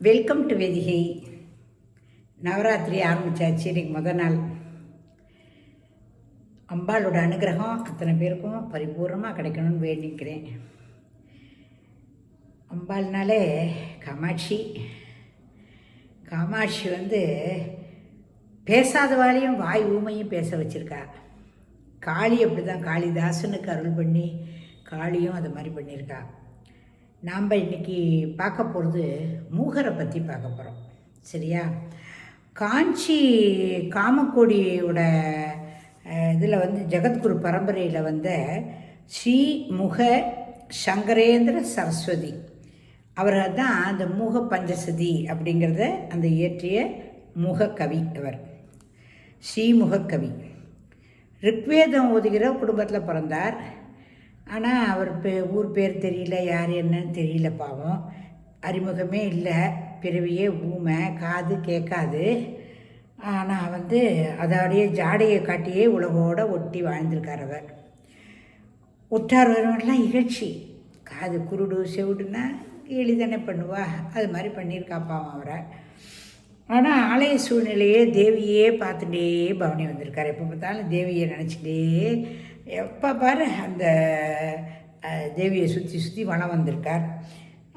Welcome to Vedhikai. Navaratri ஆரம்பித்தாச்சு. இன்றைக்கி முதல் நாள். அம்பாளோட அனுகிரகம் அத்தனை பேருக்கும் பரிபூர்ணமாக கிடைக்கணும்னு வேண்டிக்கிறேன். அம்பாள்னாலே காமாட்சி. காமாட்சி பேசாதவாளையும் வாய் ஊமையும் பேச வச்சுருக்கா. காளி அப்படி தான். காளிதாசனுக்கு அருள் பண்ணி காளியும் அது மாதிரி பண்ணியிருக்கா. நாம் இன்றைக்கி பார்க்க போகிறது மூகரை பற்றி பார்க்க போகிறோம். சரியா? காஞ்சி காமக்கோடியோட இதில் ஜெகத்குரு பரம்பரையில் ஸ்ரீமுக சங்கரேந்திர சரஸ்வதி அவர்கள் தான் அந்த மூக பஞ்சசதி அப்படிங்கிறத இயற்றிய முகக்கவி. அவர் ஸ்ரீமுகக்கவி. ரிக்வேதம் ஓதுகிற குடும்பத்தில் பிறந்தார். ஆனால் அவர் ஊர் பேர் தெரியல, யார் என்னன்னு தெரியல. பாவம், அறிமுகமே இல்லை. பிறவியே ஊமை, காது கேட்காது. ஆனால் அதோடைய ஜாடையை காட்டியே உலகோடு ஒட்டி வாழ்ந்திருக்கார் அவர். ஒட்டார் வரவெல்லாம் இகழ்ச்சி. காது குருடு செவிடுன்னா கேலி தானே பண்ணுவா, அது மாதிரி பண்ணியிருக்கா பாவம் அவரை. ஆனால் ஆலய சூழ்நிலையே தேவியே பார்த்துட்டே பவனி வந்திருக்கார். எப்போ பார்த்தாலும் தேவியை நினச்சிட்டே, எப்போ பாரு அந்த தேவியை சுற்றி சுற்றி வனம் வந்திருக்கார்.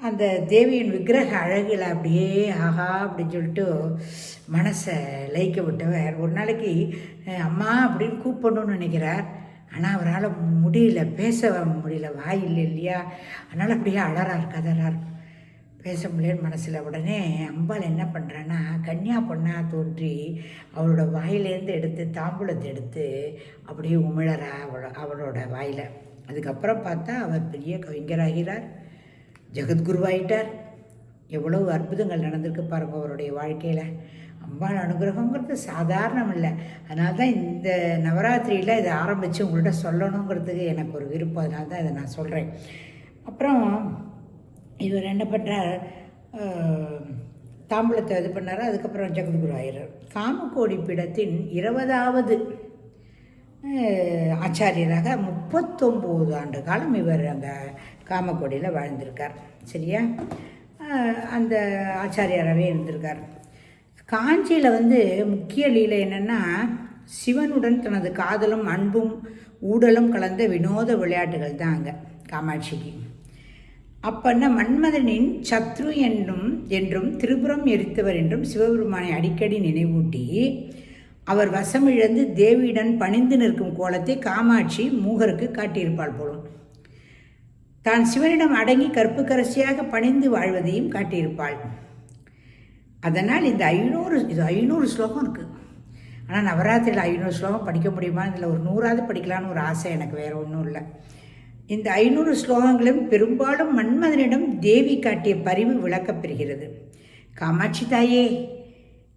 அந்த தேவியின் விக்கிரக அழகில் அப்படியே ஆஹா அப்படின்னு சொல்லிட்டு மனசை லயிக்க விட்டவர் ஒரு நாளைக்கு அம்மா அப்படின்னு கூப்பிடணும்னு நினைக்கிறார். ஆனால் அவரால் முடியல, பேச முடியல, வாய் இல்லை இல்லையா. அதனால் அப்படியே அலறார், கதறார், பேச முடியலன்னு மனசில். உடனே அம்பாள் என்ன பண்ணுறான்னா, கன்னியா பொண்ணாக தோன்றி அவளோட வாயிலேருந்து எடுத்து தாம்பூலத்தை எடுத்து அப்படியே உமிழறா அவளோட வாயில். அதுக்கப்புறம் பார்த்தா அவர் பெரிய கவிஞராகிறார், ஜெகத்குருவாயிட்டார். எவ்வளவு அற்புதங்கள் நடந்திருக்கு பாருங்க அவருடைய வாழ்க்கையில். அம்பாள் அனுகிரகங்கிறது சாதாரணம் இல்லை. அதனால தான் இந்த நவராத்திரியில் இதை ஆரம்பித்து உங்கள்கிட்ட சொல்லணுங்கிறதுக்கு எனக்கு ஒரு விருப்பம். அதனால தான் இதை நான் சொல்கிறேன். அப்புறம் இவர் என்ன பண்ணுறார், தாம்பூலத்தை இது பண்ணார். அதுக்கப்புறம் ஜெகத்குரு ஆயிடுறார். காமக்கோடி பீடத்தின் 20வது ஆச்சாரியராக 39 ஆண்டு காலம் இவர் அந்த காமக்கோடியில் வாழ்ந்திருக்கார். சரியா? அந்த ஆச்சாரியாராகவே இருந்திருக்கார். காஞ்சியில் முக்கிய லீலை என்னென்னா, சிவனுடன் தனது காதலும் அன்பும் ஊடலும் கலந்த வினோத விளையாட்டுகள் தான் அங்கே காமாட்சிக்கு. அப்பன்னா மன்மதனின் சத்ரு என்றும் திரிபுரம் எரித்தவர் என்றும் சிவபெருமானை அடிக்கடி நினைவூட்டி அவர் வசமிழந்து தேவியுடன் பணிந்து நிற்கும் கோலத்தை காமாட்சி மூகருக்கு காட்டியிருப்பாள் போலும். தான் சிவனிடம் அடங்கி கற்புக்கரசியாக பணிந்து வாழ்வதையும் காட்டியிருப்பாள். அதனால் இந்த 500 ஸ்லோகம் இருக்குது. ஆனால் நவராத்திரியில் 500 ஸ்லோகம் படிக்க முடியுமா? இதில் ஒரு 100ஆவது படிக்கலான்னு ஒரு ஆசை எனக்கு, வேறு ஒன்றும் இல்லை. இந்த 500 ஸ்லோகங்களும் பெரும்பாலும் மன்மதனிடம் தேவி காட்டிய பரிவு விளக்கப்பெறுகிறது. காமாட்சி தாயே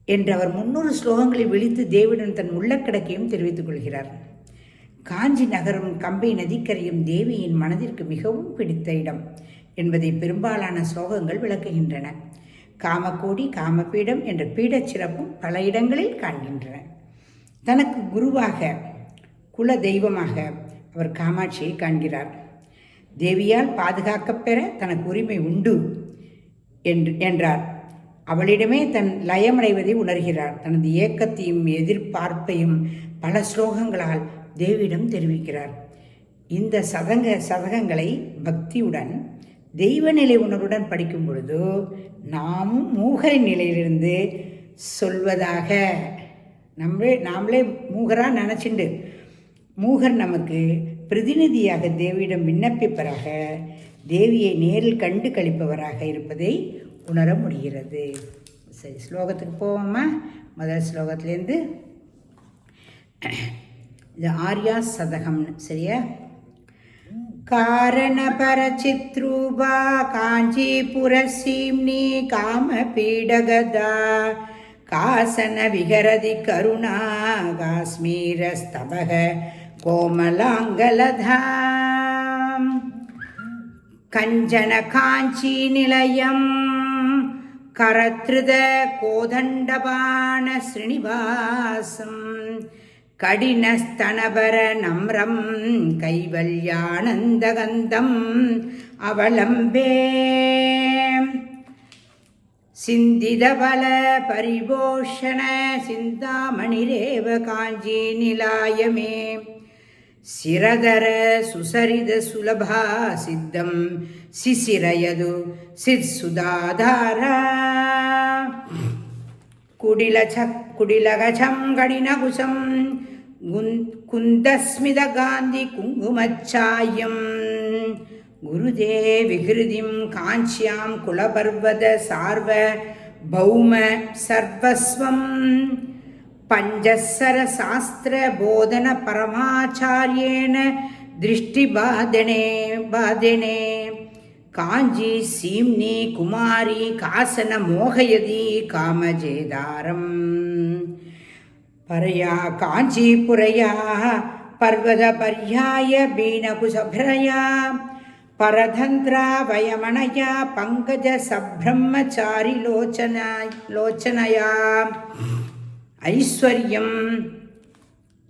என்று அவர் 300 ஸ்லோகங்களை விழித்து தேவியுடன் தன் உள்ளக்கிடக்கையும் தெரிவித்துக் கொள்கிறார். காஞ்சி நகரும் கம்பை நதிக்கரையும் தேவியின் மனதிற்கு மிகவும் பிடித்த இடம் என்பதை பெரும்பாலான ஸ்லோகங்கள் விளக்குகின்றன. காமக்கோடி, காமபீடம் என்ற பீடச் சிறப்பும் பல இடங்களில் காண்கின்றன. தனக்கு குருவாக, குல தெய்வமாக அவர் காமாட்சியை காண்கிறார். தேவியால் பாதுகாக்கப்பெற தனக்கு உரிமை உண்டு என்றார். அவளிடமே தன் லயமடைவதை உணர்கிறார். தனது ஏக்கத்தையும் எதிர்பார்ப்பையும் பல ஸ்லோகங்களால் தேவியிடம் தெரிவிக்கிறார். இந்த சதகங்களை பக்தியுடன் தெய்வ நிலை உணர்வுடன் படிக்கும் பொழுது நாமும் மூகரின் நிலையிலிருந்து சொல்வதாக நாமளே மூகராக நினச்சிண்டு மூகர் நமக்கு பிரதிநிதியாக தேவியிடம் விண்ணப்பிப்பவராக, தேவியை நேரில் கண்டு கழிப்பவராக இருப்பதை உணர முடிகிறது. சரி, ஸ்லோகத்துக்கு போவோமா? முதல் ஸ்லோகத்துலேருந்து இது ஆர்யா சதகம். சரியா? காரணபரசித்ரூபா காஞ்சிபுரசீம்னி காமபீடகதா காசன விகரதி கருணா காஷ்மீரஸ்தபக கோமலாங்கலதாம் கஞ்சன காஞ்சி நிலையம் கரத்ருத கோதண்டபாண ஸ்ரீனிவாசம் கடினஸ்தனபர நம்ரம் கைவல்யானந்தகந்தம் அவலம்பே. சிந்திதபல பரிபோஷண சிந்தாமணிரேவ காஞ்சி நிலாயமே சிரதர சுசரித சுலபா சித்தம் சிசிரயது சித்சுதாதாரா குடிலகஜம் கடினகுசம் குந்தஸ்மித காந்தி குங்குமச்சாயம் குருதே விகிருதிம் காஞ்சியாம் குலபர்வத சார்வ பௌம சர்வஸ்வம் பஞ்சசர சாஸ்திர போதன பரமாச்சாரியேன திருஷ்டிபாதனே காஞ்சி சீம்னி குமாரி காசன மோகயதி காமஜேதாரம் பரயா காஞ்சிபுரயா பர்வத பர்யாய பீனகுசப்ரயா பரதந்திரா வயமணயா பங்கஜ சப்ரம்மச்சாரி லோச்சனயா ஐஸ்வர்யம்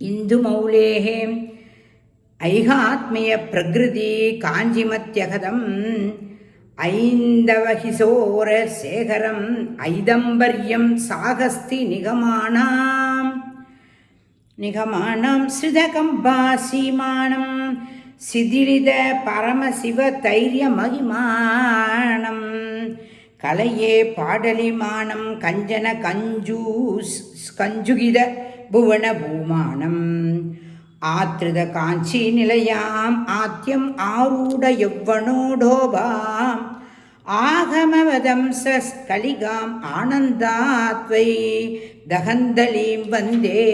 இந்துமௌலேः ஐகாத்மிய பிரகிருதி காஞ்சிமத்யகதம் ஐந்தவஹிசோர சேகரம் ஐதம்பர்யம் சாகஸ்தி நிகமானாம் ஸ்ருதகம்பா சீமானம் சிதிரித பரமசிவ தைரிய மகிமானம் கலையே பாடலிமானம் கஞ்சன கஞ்சுகித புவன பூமானம் ஆத்ருத காஞ்சி நிலையாம் ஆத்யம் ஆரூட யவ்வனோடோபாம் ஆகமவதம்ச கலிகாம் ஆனந்தாத்வை தகந்தலீம் வந்தே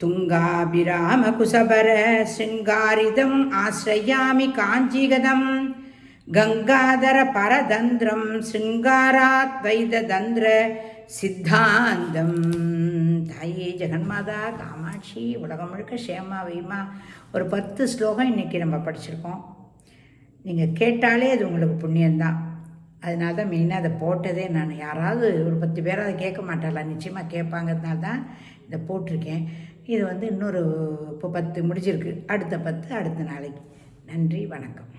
துங்காபிராமகுசபர சிங்காரிதம் ஆஸ்ரயாமி காஞ்சிகதம் கங்காதர பரதந்திரம் சிங்காராத் வைததந்திர சித்தாந்தம். தாயே ஜெகன்மாதா காமாட்சி உலகம் முழுக்க க்ஷேமா வைமா. ஒரு 10 ஸ்லோகம் இன்றைக்கி நம்ம படிச்சிருக்கோம். நீங்கள் கேட்டாலே அது உங்களுக்கு புண்ணியந்தான். அதனால தான் மெயினாக அதை போட்டதே நான். யாராவது ஒரு 10 பேர் அதை கேட்க மாட்டாளா, நிச்சயமாக கேட்பாங்கிறதுனால தான் இதை போட்டிருக்கேன். இது இன்னொரு இப்போ 10 முடிஞ்சிருக்கு. அடுத்த 10 அடுத்த நாளைக்கு. நன்றி, வணக்கம்.